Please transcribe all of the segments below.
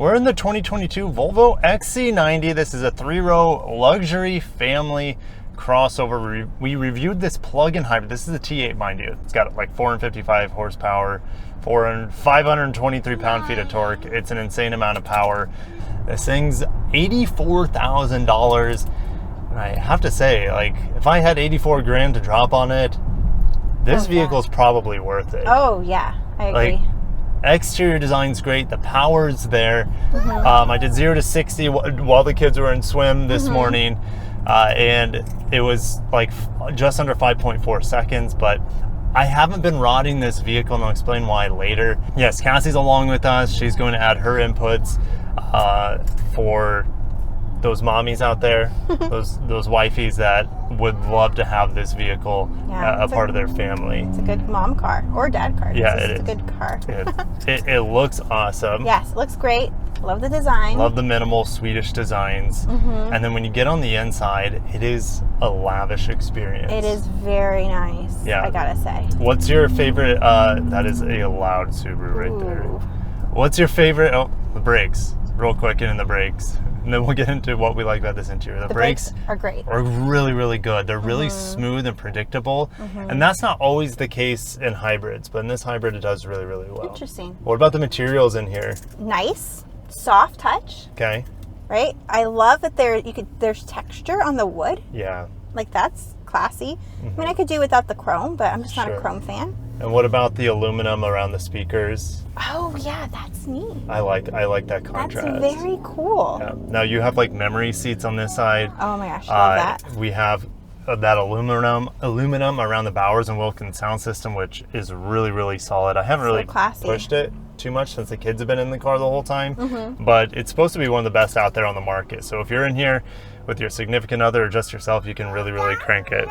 We're in the 2022 Volvo XC90. This is a 3-row luxury family crossover. We reviewed this plug-in hybrid. This is a T8, mind you. It's got like 455 horsepower, 523 pound-feet of torque. It's an insane amount of power. This thing's $84,000. And I have to say, like, if I had 84 grand to drop on it, this vehicle's probably worth it. Oh, yeah. I agree. Like, exterior design's great. The power's there. I did 0 to 60 while the kids were in swim this morning, and it was like just under 5.4 seconds. But I haven't been rodding this vehicle, and I'll explain why later. Yes, Cassie's along with us. She's going to add her inputs for those mommies out there, those wifeys that would love to have this vehicle a part of their family. It's a good mom car or dad car. Yeah, it's a good car. It looks awesome. Yes, it looks great. Love the design. Love the minimal Swedish designs. And then when you get on the inside, it is a lavish experience. It is very nice, I gotta say. What's your favorite, that is a loud Subaru right there. What's your favorite, the brakes, real quick, get in the brakes. And then we'll get into what we like about this interior. The brakes are great. Are really, really good. They're really smooth and predictable. And that's not always the case in hybrids, but in this hybrid, it does really, really well. Interesting. What about the materials in here? Nice, soft touch. Okay. Right? I love that there's texture on the wood. Yeah. Like, that's classy. I mean, I could do without the chrome, but I'm just not a chrome fan. And what about the aluminum around the speakers? Oh yeah, that's neat. I like that contrast. That's very cool. Yeah. Now you have like memory seats on this side. Oh my gosh, I love that. We have that aluminum around the Bowers and Wilkins sound system, which is really, really solid. I haven't really pushed it too much since the kids have been in the car the whole time, but it's supposed to be one of the best out there on the market. So if you're in here with your significant other or just yourself, you can really, really crank it.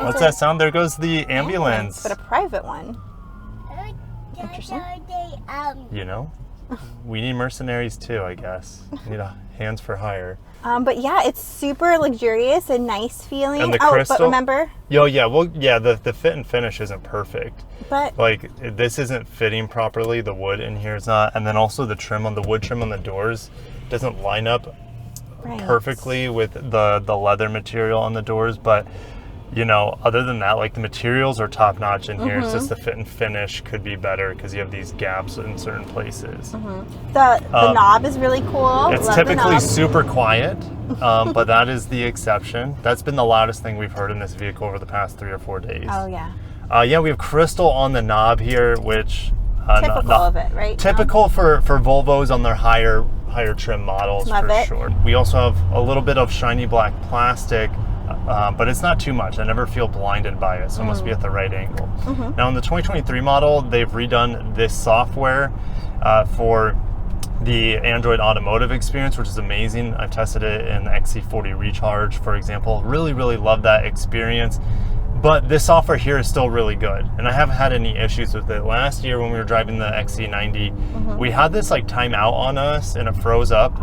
What's that sound? There goes the ambulance. But a private one. Interesting. You know, we need mercenaries too, I guess. We need hands for hire. But yeah, it's super luxurious and nice feeling. And the crystal. But remember? The fit and finish isn't perfect. But like, this isn't fitting properly. The wood in here is not, and then also the wood trim on the doors doesn't line up perfectly with the leather material on the doors. But you know, other than that, like, the materials are top notch in here. It's just the fit and finish could be better because you have these gaps in certain places. The knob is really cool. It's typically super quiet, but that is the exception. That's been the loudest thing we've heard in this vehicle over the past 3 or 4 days. Oh yeah. Yeah, we have crystal on the knob here, which typical of it, right? Typical for Volvos on their higher trim models. Love it. Sure. We also have a little bit of shiny black plastic. But it's not too much. I never feel blinded by it, so it must be at the right angle. Now in the 2023 model, they've redone this software for the Android automotive experience, which is amazing. I've tested it in the XC90 Recharge, for example. Really, really love that experience. But this software here is still really good, and I haven't had any issues with it. Last year when we were driving the XC90, we had this like timeout on us, and it froze up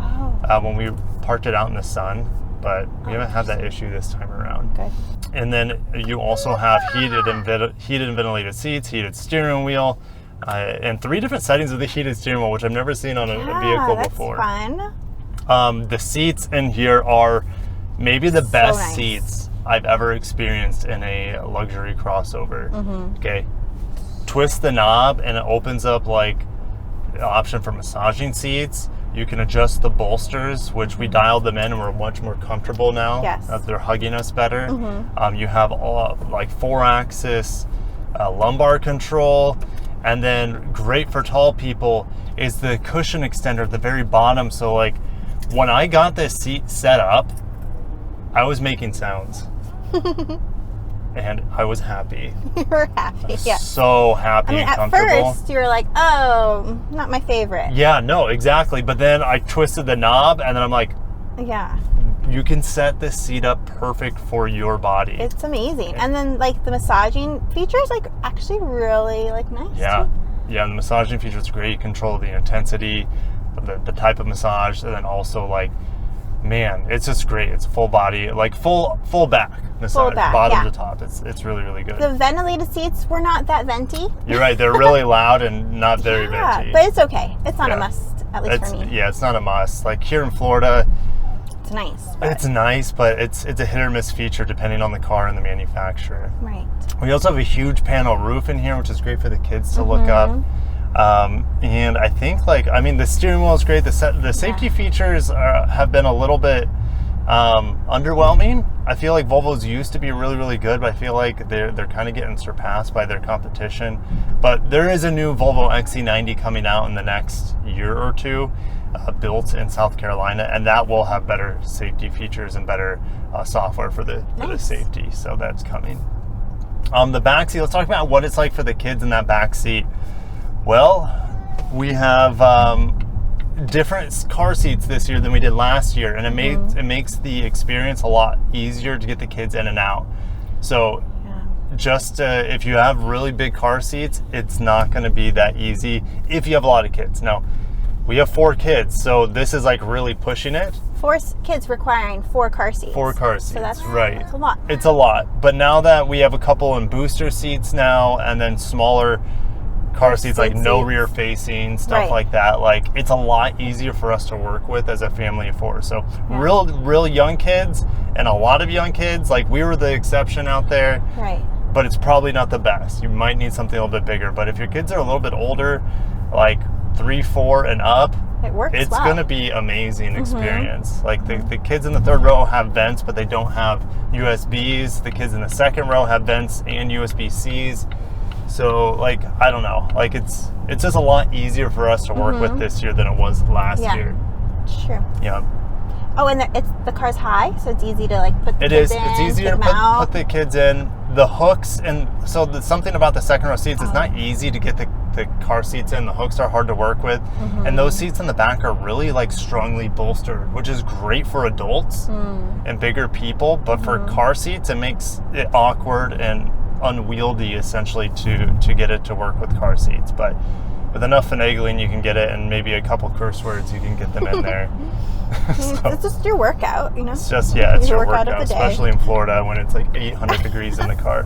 when we parked it out in the sun. But we haven't had that issue this time around. Good. And then you also have heated and ventilated seats, heated steering wheel, and 3 different settings of the heated steering wheel, which I've never seen on a vehicle before. That's fun. The seats in here are maybe the best seats I've ever experienced in a luxury crossover. Okay, twist the knob and it opens up like an option for massaging seats. You can adjust the bolsters, which we dialed them in and we're much more comfortable now. Yes. They're hugging us better. You have like 4-axis lumbar control. And then great for tall people is the cushion extender at the very bottom. So like when I got this seat set up, I was making sounds. And I was happy. You were happy, yeah. So happy and comfortable. At first, you were like, oh, not my favorite. Yeah, no, exactly. But then I twisted the knob, and then I'm like, yeah, you can set this seat up perfect for your body. It's amazing. And then, like, the massaging features, like, actually really, like, nice, Yeah. too. Yeah, and the massaging feature is great. You control the intensity, the type of massage, and then also, like, man, it's just great. It's full body, like full back massage, full back, bottom to top. It's really, really good. The ventilated seats were not that venti. You're right. They're really loud and not very venti. But it's okay. It's not a must At least for me. Yeah, it's not a must. Like here in Florida, It's nice. it's nice, but it's a hit or miss feature depending on the car and the manufacturer. Right. We also have a huge panel roof in here, which is great for the kids to look up. And I think, like, I mean, the steering wheel is great. The safety features have been a little bit underwhelming. I feel like Volvo's used to be really, really good, but I feel like they're kind of getting surpassed by their competition. But there is a new Volvo XC90 coming out in the next year or two, built in South Carolina, and that will have better safety features and better software for the safety. So that's coming. The back seat. Let's talk about what it's like for the kids in that back seat. Well, we have different car seats this year than we did last year, and it makes the experience a lot easier to get the kids in and out. So just if you have really big car seats, it's not going to be that easy if you have a lot of kids. Now, we have 4 kids, so this is like really pushing it. 4 kids requiring 4 car seats. 4 car seats, so that's right. That's a lot. It's a lot. But now that we have a couple in booster seats now, and then smaller car seats, like no rear facing, stuff like that, like it's a lot easier for us to work with as a family of 4. So real young kids and a lot of young kids, like we were the exception out there. Right. But it's probably not the best. You might need something a little bit bigger. But if your kids are a little bit older, like 3, 4 and up, it's going to be amazing experience. Like the kids in the 3rd row have vents, but they don't have USBs. The kids in the 2nd row have vents and USB-Cs. So like, I don't know, like it's just a lot easier for us to work with this year than it was last year. True. Yeah. Oh, and the car's high, so it's easy to like put the kids in. It's easier to put the kids in. The hooks, and so something about the 2nd row seats, it's not easy to get the car seats in. The hooks are hard to work with, and those seats in the back are really like strongly bolstered, which is great for adults and bigger people, but for car seats, it makes it awkward and unwieldy essentially to get it to work with car seats. But with enough finagling, you can get it, and maybe a couple curse words, you can get them in there. So, it's just your workout, you know? It's just, it's your workout, of the day. Especially in Florida when it's like 800 degrees in the car.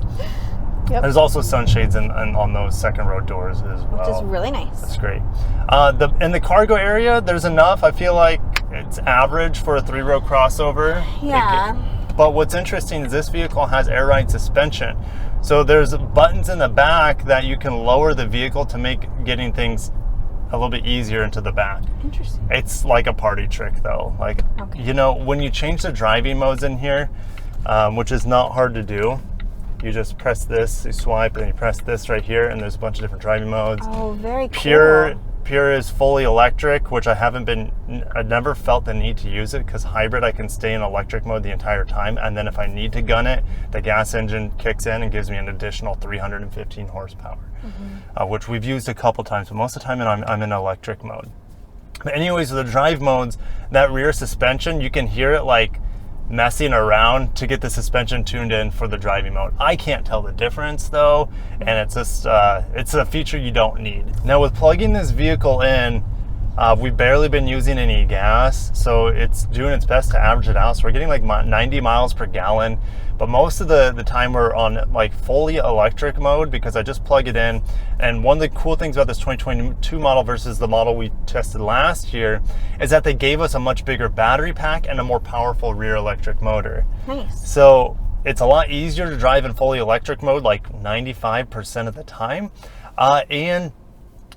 There's also sunshades on those 2nd row doors as well. Which is really nice. That's great. In the cargo area, there's enough. I feel like it's average for a 3-row crossover. Yeah. But what's interesting is this vehicle has air ride suspension. So there's buttons in the back that you can lower the vehicle to make getting things a little bit easier into the back. Interesting. It's like a party trick though. Like, you know, when you change the driving modes in here, which is not hard to do, you just press this, you swipe, and you press this right here, and there's a bunch of different driving modes. Oh, very cool. Pure is fully electric, which I've never felt the need to use it, because hybrid I can stay in electric mode the entire time, and then if I need to gun it, the gas engine kicks in and gives me an additional 315 horsepower, which we've used a couple times, but most of the time I'm in electric mode. But anyways, the drive modes, that rear suspension, you can hear it like messing around to get the suspension tuned in for the driving mode. I can't tell the difference though, and it's just it's a feature you don't need. Now with plugging this vehicle in, we've barely been using any gas, so it's doing its best to average it out. So we're getting like 90 miles per gallon, but most of the time we're on like fully electric mode because I just plug it in. And one of the cool things about this 2022 model versus the model we tested last year is that they gave us a much bigger battery pack and a more powerful rear electric motor. Nice. So it's a lot easier to drive in fully electric mode, like 95% of the time. And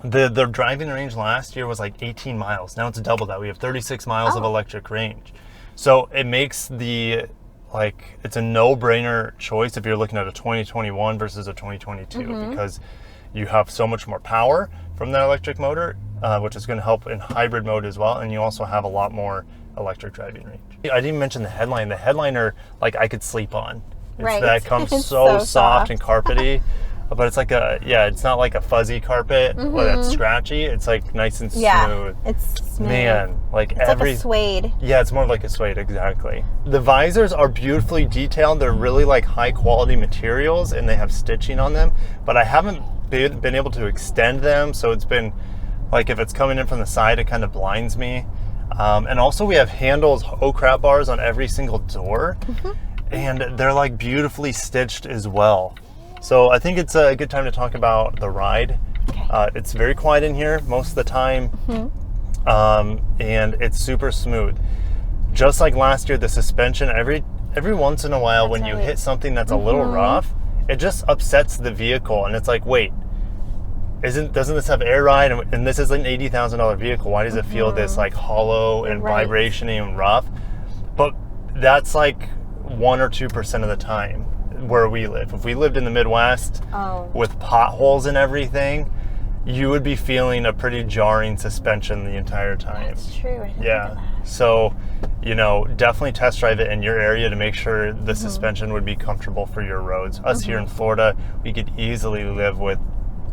the driving range last year was like 18 miles. Now it's double that. We have 36 miles of electric range. So it makes it's a no-brainer choice if you're looking at a 2021 versus a 2022 because you have so much more power from that electric motor, which is going to help in hybrid mode as well, and you also have a lot more electric driving range. I didn't even mention the headline. The headliner, like, I could sleep on. That comes so soft and carpety. But it's like it's not like a fuzzy carpet that's scratchy. It's like nice and smooth. Yeah, it's smooth. Man, it's like a suede. Yeah, it's more like a suede, exactly. The visors are beautifully detailed. They're really like high quality materials, and they have stitching on them. But I haven't been able to extend them, so it's been like if it's coming in from the side, it kind of blinds me. And also we have handles, crap bars on every single door, and they're like beautifully stitched as well. So I think it's a good time to talk about the ride. Okay. It's very quiet in here most of the time. and it's super smooth. Just like last year, the suspension, every once in a while when you hit something that's a little rough, it just upsets the vehicle, and it's like, wait, doesn't this have air ride, and this is an $80,000 vehicle? Why does it feel this like hollow and vibration and rough? But that's like 1 or 2% of the time where we live. If we lived in the Midwest with potholes and everything, you would be feeling a pretty jarring suspension the entire time. That's true. I didn't think of that. So, you know, definitely test drive it in your area to make sure the suspension would be comfortable for your roads. Us here in Florida, we could easily live with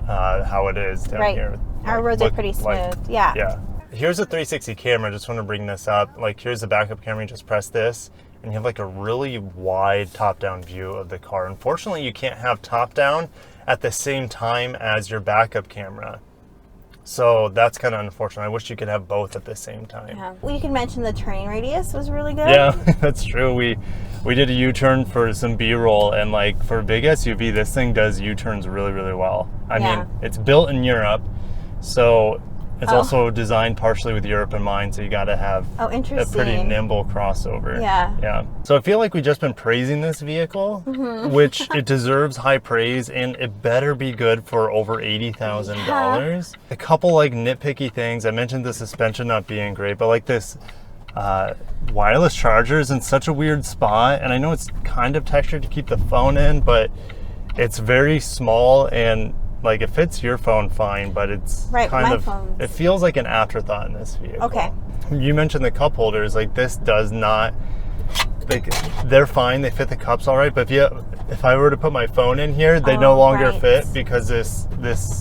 how it is down here. Our roads are pretty smooth. Yeah. Here's a 360 camera. I just want to bring this up. Like, here's the backup camera. You just press this, and you have like a really wide top-down view of the car. Unfortunately, you can't have top-down at the same time as your backup camera. So that's kind of unfortunate. I wish you could have both at the same time. Yeah. Well, you can mention the turning radius was really good. Yeah, that's true. We did a U-turn for some B-roll, and like for a big SUV, this thing does U-turns really, really well. I mean, it's built in Europe, so it's also designed partially with Europe in mind, so you got to have a pretty nimble crossover. Yeah. So I feel like we've just been praising this vehicle, which it deserves high praise, and it better be good for over $80,000. A couple like nitpicky things. I mentioned the suspension not being great, but like this wireless charger is in such a weird spot, and I know it's kind of textured to keep the phone in, but it's very small, and like it fits your phone fine, but it's kind of, it feels like an afterthought in this vehicle. Okay. You mentioned the cup holders, like this does not, like they're fine, they fit the cups all right, but if I were to put my phone in here, they no longer fit because this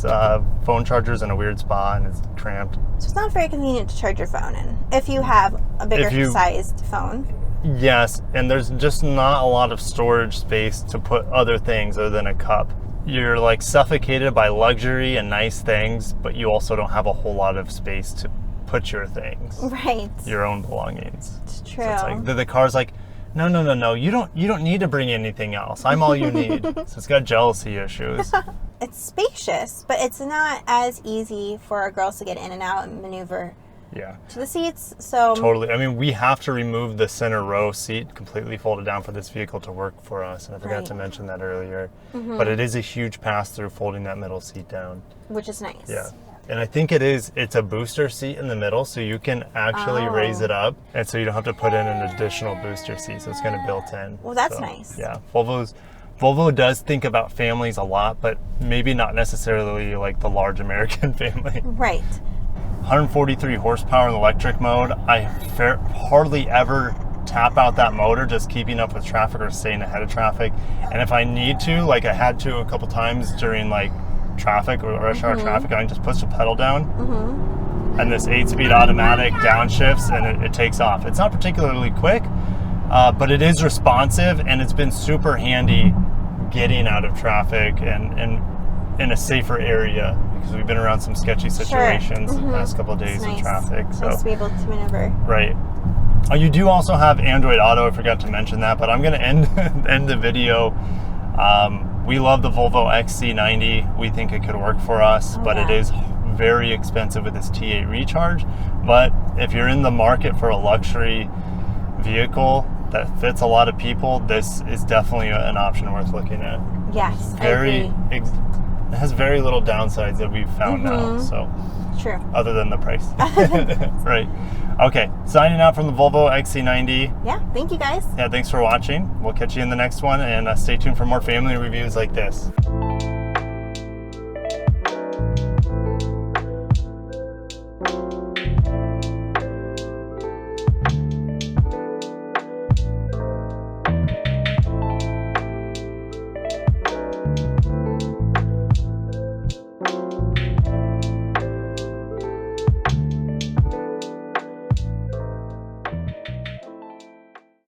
phone charger is in a weird spot and it's cramped. So it's not very convenient to charge your phone in if you have a bigger sized phone. Yes, and there's just not a lot of storage space to put other things other than a cup. You're like suffocated by luxury and nice things, but you also don't have a whole lot of space to put your things. Right. Your own belongings. It's true. So it's like the car's like, no, you don't need to bring anything else. I'm all you need. So it's got jealousy issues. It's spacious, but it's not as easy for our girls to get in and out and maneuver to the seats. So totally. I mean, we have to remove the center row seat completely folded down for this vehicle to work for us, and I forgot to mention that earlier. But it is a huge pass-through folding that middle seat down, which is nice. Yeah. And I think it's a booster seat in the middle, so you can actually raise it up, and so you don't have to put in an additional booster seat, so it's kind of built in. Well, that's nice. Yeah. Volvo does think about families a lot, but maybe not necessarily like the large American family. Right. 143 horsepower in electric mode. I hardly ever tap out that motor, just keeping up with traffic or staying ahead of traffic. And if I need to, like I had to a couple times during like traffic or rush hour traffic, I can just push the pedal down, and this 8-speed automatic downshifts, and it takes off. It's not particularly quick, but it is responsive, and it's been super handy getting out of traffic and in a safer area, because we've been around some sketchy situations the past couple of days in traffic. So nice to be able to maneuver. Right. You do also have Android Auto. I forgot to mention that, but I'm going to end the video. We love the Volvo XC90. We think it could work for us, but it is very expensive with this T8 Recharge. But if you're in the market for a luxury vehicle that fits a lot of people, this is definitely an option worth looking at. Yes, I agree. It has very little downsides that we've found now. So true. Other than the price. Right. Okay, signing out from the Volvo XC90. Yeah, thank you guys. Yeah, thanks for watching. We'll catch you in the next one, and stay tuned for more family reviews like this.